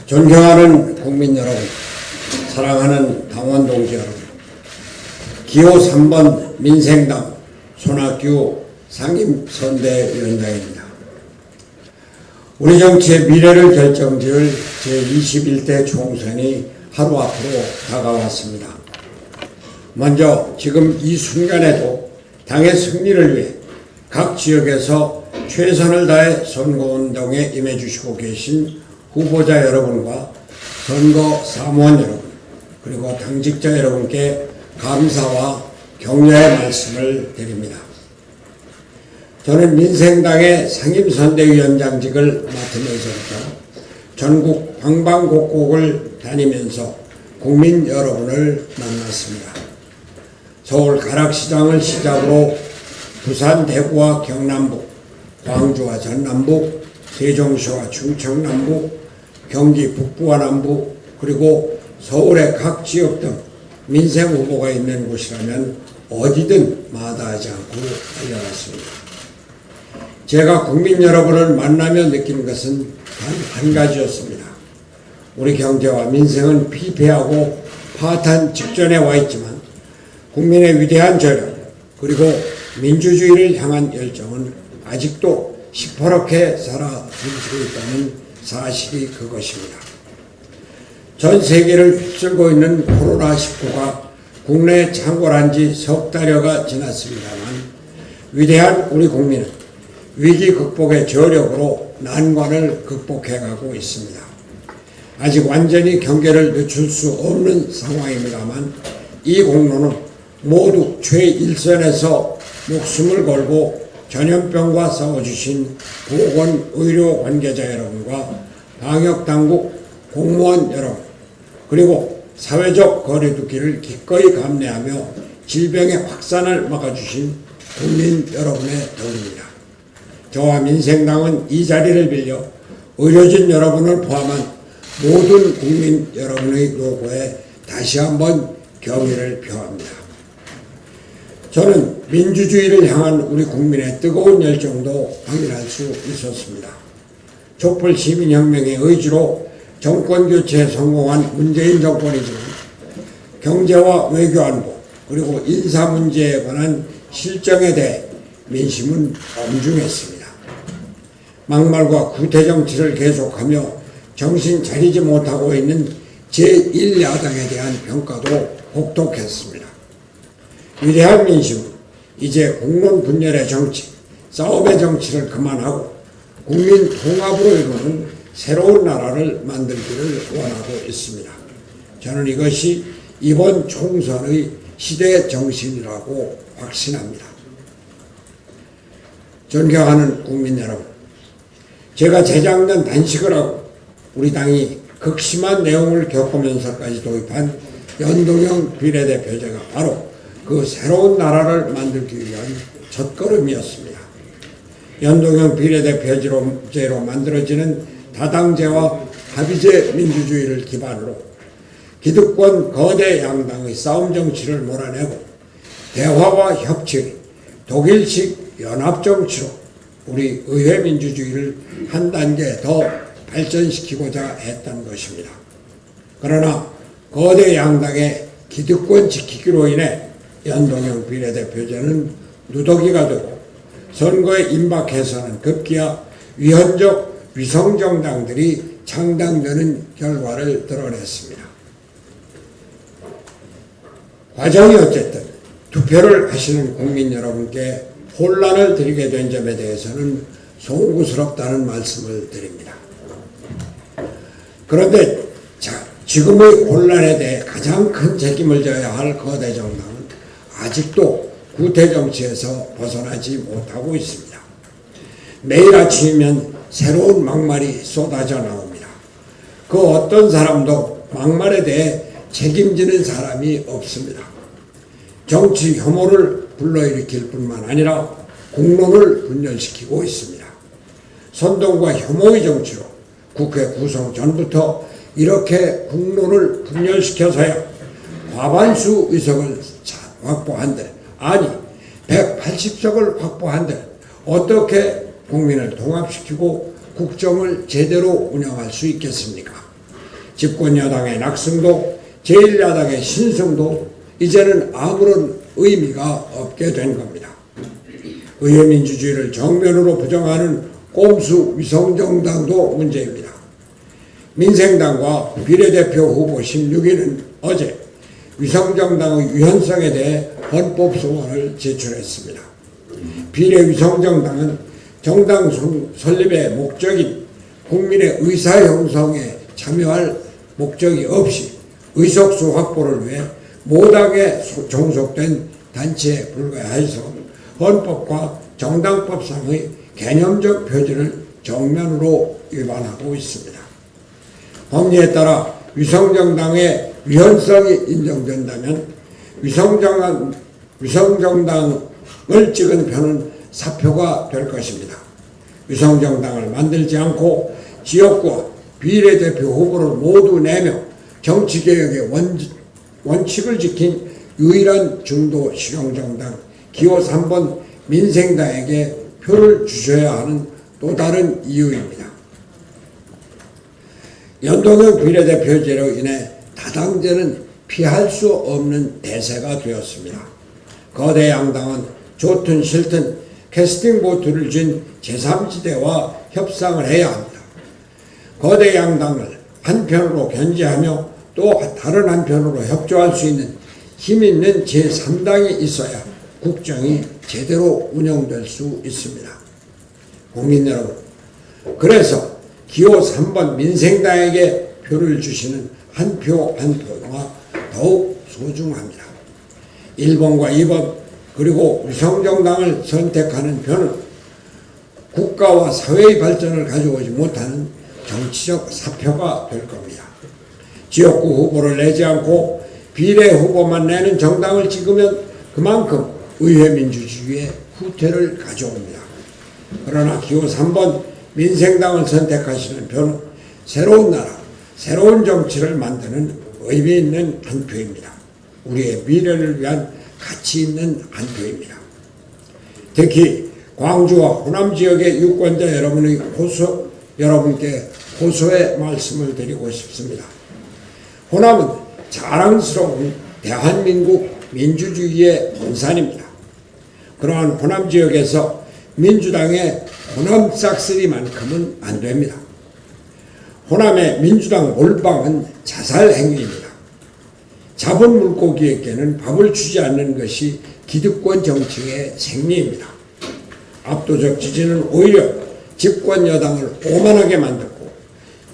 존경하는 국민 여러분, 사랑하는 당원 동지 여러분, 기호 3번 민생당 손학규 상임선대위원장입니다. 우리 정치의 미래를 결정지을 제21대 총선이 하루 앞으로 다가왔습니다. 먼저 지금 이 순간에도 당의 승리를 위해 각 지역에서 최선을 다해 선거운동에 임해주시고 계신 후보자 여러분과 선거 사무원 여러분, 그리고 당직자 여러분께 감사와 격려의 말씀을 드립니다. 저는 민생당의 상임선대위원장직을 맡으면서부터 전국 방방곡곡을 다니면서 국민 여러분을 만났습니다. 서울 가락시장을 시작으로 부산 대구와 경남북, 광주와 전남북, 세종시와 충청남북, 경기 북부와 남부, 그리고 서울의 각 지역 등 민생 후보가 있는 곳이라면 어디든 마다하지 않고 달려갔습니다. 제가 국민 여러분을 만나며 느낀 것은 단 한 가지였습니다. 우리 경제와 민생은 피폐하고 파탄 직전에 와 있지만 국민의 위대한 저력 그리고 민주주의를 향한 열정은 아직도 시퍼렇게 살아숨쉬고 있다는 사실이 그것입니다. 전 세계를 휩쓸고 있는 코로나19가 국내에 창궐한 지 석 달여가 지났습니다만 위대한 우리 국민은 위기 극복의 저력으로 난관을 극복해가고 있습니다. 아직 완전히 경계를 늦출 수 없는 상황입니다만 이 공로는 모두 최일선에서 목숨을 걸고 전염병과 싸워주신 보건 의료 관계자 여러분과 방역당국 공무원 여러분, 그리고 사회적 거리두기를 기꺼이 감내하며 질병의 확산을 막아주신 국민 여러분의 덕입니다. 저와 민생당은 이 자리를 빌려 의료진 여러분을 포함한 모든 국민 여러분의 노고에 다시 한번 경의를 표합니다. 저는 민주주의를 향한 우리 국민의 뜨거운 열정도 확인할 수 있었습니다. 촛불 시민혁명의 의지로 정권교체에 성공한 문재인 정권이지만 경제와 외교안보 그리고 인사 문제에 관한 실정에 대해 민심은 엄중했습니다. 막말과 구태정치를 계속하며 정신 차리지 못하고 있는 제1야당에 대한 평가도 혹독했습니다. 위대한 민심은 이제 공론 분열의 정치, 싸움의 정치를 그만하고 국민 통합으로 이루는 새로운 나라를 만들기를 원하고 있습니다. 저는 이것이 이번 총선의 시대 정신이라고 확신합니다. 존경하는 국민 여러분, 제가 재작년 단식을 하고 우리 당이 극심한 내용을 겪으면서까지 도입한 연동형 비례대표제가 바로 그 새로운 나라를 만들기 위한 첫걸음이었습니다. 연동형 비례대표제로 만들어지는 다당제와 합의제 민주주의를 기반으로 기득권 거대 양당의 싸움 정치를 몰아내고 대화와 협치, 독일식 연합정치로 우리 의회 민주주의를 한 단계 더 발전시키고자 했던 것입니다. 그러나 거대 양당의 기득권 지키기로 인해 연동형 비례대표제는 누더기가 되고 선거에 임박해서는 급기야 위헌적 위성정당들이 창당되는 결과를 드러냈습니다. 과정이 어쨌든 투표를 하시는 국민 여러분께 혼란을 드리게 된 점에 대해서는 송구스럽다는 말씀을 드립니다. 그런데 지금의 혼란에 대해 가장 큰 책임을 져야 할 거대 정당은 아직도 구태정치에서 벗어나지 못하고 있습니다. 매일 아침이면 새로운 막말이 쏟아져 나옵니다. 그 어떤 사람도 막말에 대해 책임지는 사람이 없습니다. 정치 혐오를 불러일으킬 뿐만 아니라 공론을 분열시키고 있습니다. 선동과 혐오의 정치로 국회 구성 전부터 이렇게 국론을 분열시켜서야 과반수 의석을 확보한들, 아니 180석을 확보한들 어떻게 국민을 통합시키고 국정을 제대로 운영할 수 있겠습니까? 집권여당의 낙승도, 제1야당의 신승도 이제는 아무런 의미가 없게 된 겁니다. 의회민주주의를 정면으로 부정하는 꼼수 위성정당도 문제입니다. 민생당과 비례대표 후보 16인은 어제 위성정당의 유연성에 대해 헌법소원을 제출했습니다. 비례위성정당은 정당 설립의 목적인 국민의 의사형성에 참여할 목적이 없이 의석수 확보를 위해 모당에 종속된 단체에 불과해서 헌법과 정당법상의 개념적 표준을 정면으로 위반하고 있습니다. 법리에 따라 위성정당의 위헌성이 인정된다면 위성정당을 찍은 표는 사표가 될 것입니다. 위성정당을 만들지 않고 지역구와 비례대표 후보를 모두 내며 정치개혁의 원칙을 지킨 유일한 중도 실용정당 기호 3번 민생당에게 표를 주셔야 하는 또 다른 이유입니다. 연동형 비례대표제로 인해 다당제는 피할 수 없는 대세가 되었습니다. 거대 양당은 좋든 싫든 캐스팅 보트를 쥔 제3지대와 협상을 해야 합니다. 거대 양당을 한편으로 견제하며 또 다른 한편으로 협조할 수 있는 힘 있는 제3당이 있어야 국정이 제대로 운영될 수 있습니다. 국민 여러분, 그래서 기호 3번 민생당에게 표를 주시는 한 표 한 표가 더욱 소중합니다. 1번과 2번 그리고 위성정당을 선택하는 표는 국가와 사회의 발전을 가져오지 못하는 정치적 사표가 될 겁니다. 지역구 후보를 내지 않고 비례 후보만 내는 정당을 찍으면 그만큼 의회 민주주의의 후퇴를 가져옵니다. 그러나 기호 3번 민생당을 선택하시는 표는 새로운 나라, 새로운 정치를 만드는 의미 있는 한 표입니다. 우리의 미래를 위한 가치 있는 한 표입니다. 특히 광주와 호남 지역의 유권자 여러분께 호소의 말씀을 드리고 싶습니다. 호남은 자랑스러운 대한민국 민주주의의 본산입니다. 그러한 호남 지역에서 민주당의 호남 싹쓸이만큼은 안 됩니다. 호남의 민주당 몰빵은 자살 행위입니다. 잡은 물고기에게는 밥을 주지 않는 것이 기득권 정치의 생리입니다. 압도적 지지는 오히려 집권 여당을 오만하게 만들고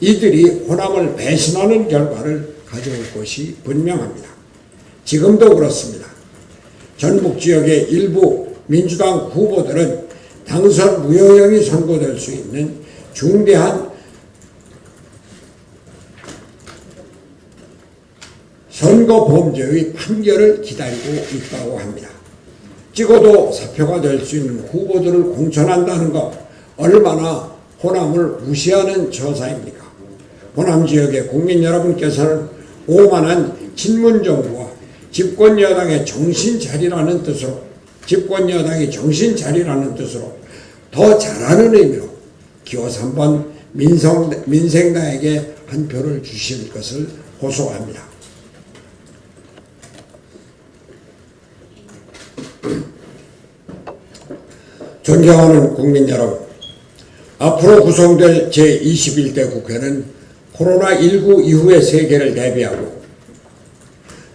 이들이 호남을 배신하는 결과를 가져올 것이 분명합니다. 지금도 그렇습니다. 전북 지역의 일부 민주당 후보들은 당선 무효형이 선고될 수 있는 중대한 선거 범죄의 판결을 기다리고 있다고 합니다. 찍어도 사표가 될 수 있는 후보들을 공천한다는 것 얼마나 호남을 무시하는 처사입니까? 호남 지역의 국민 여러분께서는 오만한 친문정부와 집권여당의 정신 차리라는 뜻으로 더 잘하는 의미로 기호 3번 민생당에게 한 표를 주실 것을 호소합니다. 존경하는 국민 여러분, 앞으로 구성될 제21대 국회는 코로나19 이후의 세계를 대비하고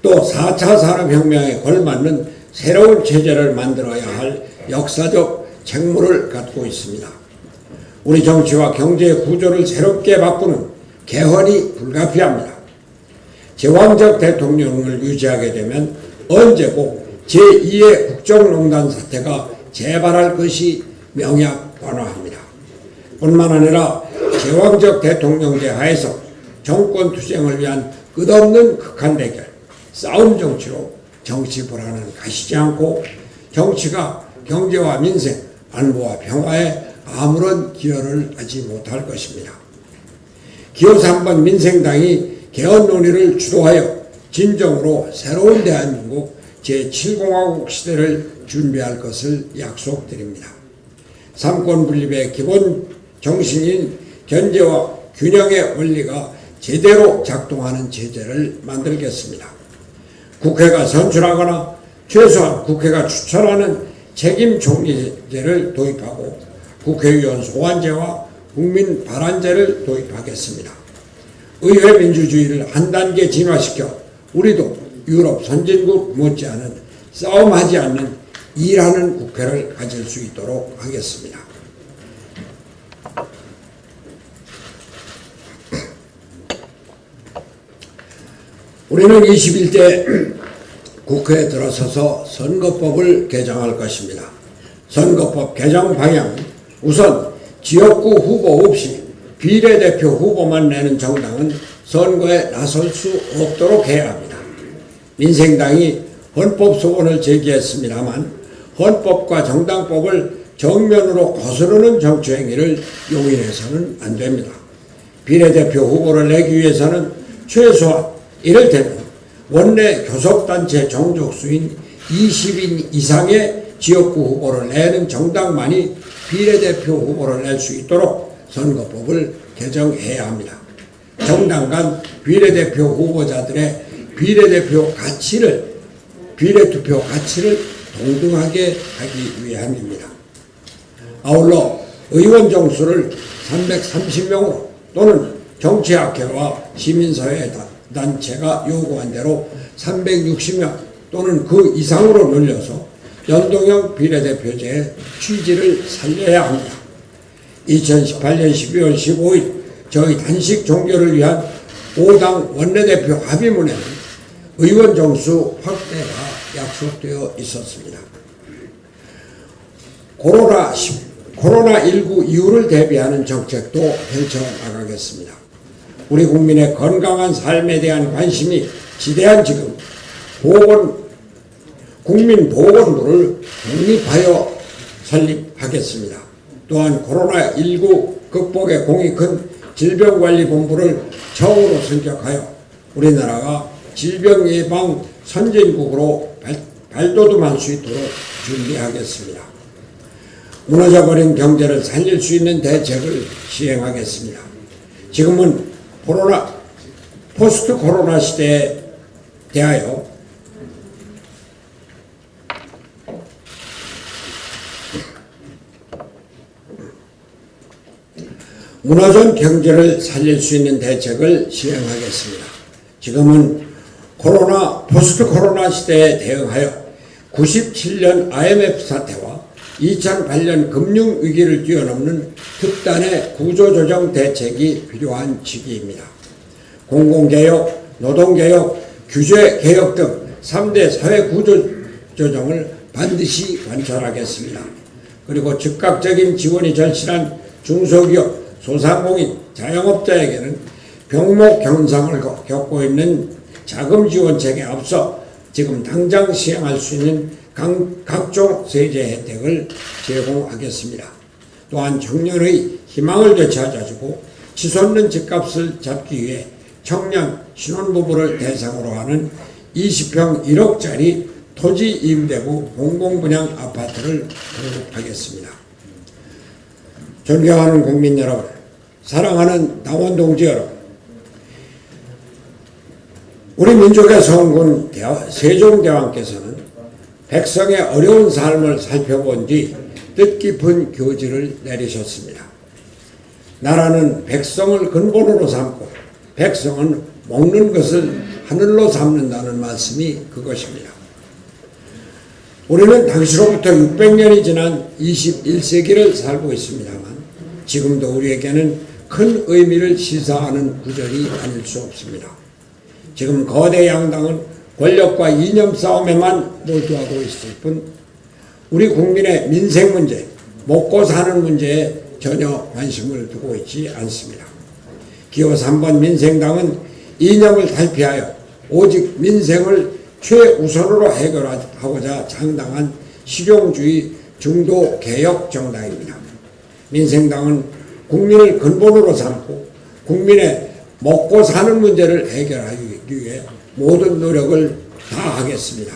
또 4차 산업혁명에 걸맞는 새로운 체제를 만들어야 할 역사적 책무를 갖고 있습니다. 우리 정치와 경제의 구조를 새롭게 바꾸는 개헌이 불가피합니다. 제왕적 대통령을 유지하게 되면 언제고 제2의 국정농단 사태가 재발할 것이 명약관화합니다. 뿐만 아니라 제왕적 대통령제 하에서 정권 투쟁을 위한 끝없는 극한 대결, 싸움 정치로 정치 불안은 가시지 않고 정치가 경제와 민생, 안보와 평화에 아무런 기여를 하지 못할 것입니다. 기호 3번 민생당이 개헌 논의를 주도하여 진정으로 새로운 대한민국 제7공화국 시대를 준비할 것을 약속드립니다. 삼권 분립의 기본 정신인 견제와 균형의 원리가 제대로 작동하는 제재를 만들겠습니다. 국회가 선출하거나 최소한 국회가 추천하는 책임 총리제를 도입하고 국회의원 소환제와 국민 발안제를 도입하겠습니다. 의회 민주주의를 한 단계 진화시켜 우리도 유럽 선진국 못지않은 싸움하지 않는 일하는 국회를 가질 수 있도록 하겠습니다. 우리는 21대 국회에 들어서서 선거법을 개정할 것입니다. 선거법 개정 방향은 우선 지역구 후보 없이 비례대표 후보만 내는 정당은 선거에 나설 수 없도록 해야 합니다. 민생당이 헌법 소원을 제기했습니다만 헌법과 정당법을 정면으로 거스르는 정치행위를 용인해서는 안 됩니다. 비례대표 후보를 내기 위해서는 최소한 이를테면 원내 교섭단체 종족수인 20인 이상의 지역구 후보를 내는 정당만이 비례대표 후보를 낼 수 있도록 선거법을 개정해야 합니다. 정당 간 비례대표 후보자들의 비례투표 가치를 동등하게 하기 위함입니다. 아울러 의원 정수를 330명으로 또는 정치학회와 시민사회 단체가 요구한 대로 360명 또는 그 이상으로 늘려서 연동형 비례대표제의 취지를 살려야 합니다. 2018년 12월 15일 저희 단식 종결을 위한 5당 원내대표 합의문에는 의원 정수 확대가 약속되어 있었습니다. 코로나19 이후를 대비하는 정책도 펼쳐나가겠습니다. 우리 국민의 건강한 삶에 대한 관심이 지대한 지금 국민보건부를 독립하여 설립하겠습니다. 또한 코로나19 극복에 공이 큰 질병관리본부를 처음으로 선격하여 우리나라가 질병예방 선진국으로 발돋움할 수 있도록 준비하겠습니다. 무너져버린 경제를 살릴 수 있는 대책을 시행하겠습니다. 지금은 포스트 코로나 시대에 대하여 무너진 경제를 살릴 수 있는 대책을 시행하겠습니다. 지금은 포스트 코로나 시대에 대응하여 97년 IMF 사태와 2008년 금융위기를 뛰어넘는 특단의 구조조정 대책이 필요한 시기입니다. 공공개혁, 노동개혁, 규제개혁 등 3대 사회구조조정을 반드시 관철하겠습니다. 그리고 즉각적인 지원이 절실한 중소기업, 소상공인, 자영업자에게는 병목 경상을 겪고 있는 자금지원책에 앞서 지금 당장 시행할 수 있는 각종 세제 혜택을 제공하겠습니다. 또한 청년의 희망을 되찾아주고 치솟는 집값을 잡기 위해 청년 신혼부부를 대상으로 하는 20평 1억짜리 토지 임대부 공공분양 아파트를 공급하겠습니다. 존경하는 국민 여러분, 사랑하는 당원 동지 여러분, 우리 민족의 성군 세종대왕께서는 백성의 어려운 삶을 살펴본 뒤 뜻깊은 교지를 내리셨습니다. 나라는 백성을 근본으로 삼고 백성은 먹는 것을 하늘로 삼는다는 말씀이 그것입니다. 우리는 당시로부터 600년이 지난 21세기를 살고 있습니다만 지금도 우리에게는 큰 의미를 시사하는 구절이 아닐 수 없습니다. 지금 거대 양당은 권력과 이념 싸움에만 몰두하고 있을 뿐 우리 국민의 민생 문제, 먹고 사는 문제에 전혀 관심을 두고 있지 않습니다. 기호 3번 민생당은 이념을 탈피하여 오직 민생을 최우선으로 해결하고자 창당한 실용주의 중도 개혁 정당입니다. 민생당은 국민을 근본으로 삼고 국민의 먹고 사는 문제를 해결하기 위해 모든 노력을 다하겠습니다.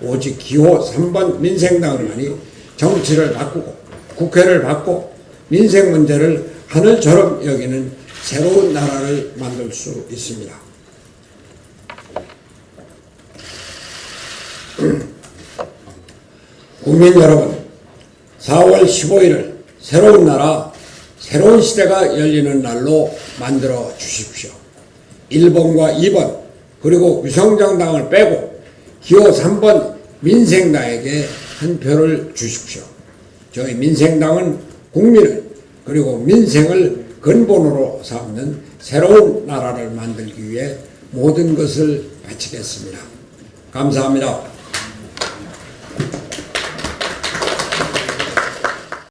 오직 기호 3번 민생당만이 정치를 바꾸고 국회를 바꾸고 민생 문제를 하늘처럼 여기는 새로운 나라를 만들 수 있습니다. 국민 여러분, 4월 15일을 새로운 나라, 새로운 시대가 열리는 날로 만들어 주십시오. 1번과 2번 그리고 위성정당을 빼고 기호 3번 민생당에게 한 표를 주십시오. 저희 민생당은 국민을 그리고 민생을 근본으로 삼는 새로운 나라를 만들기 위해 모든 것을 바치겠습니다. 감사합니다.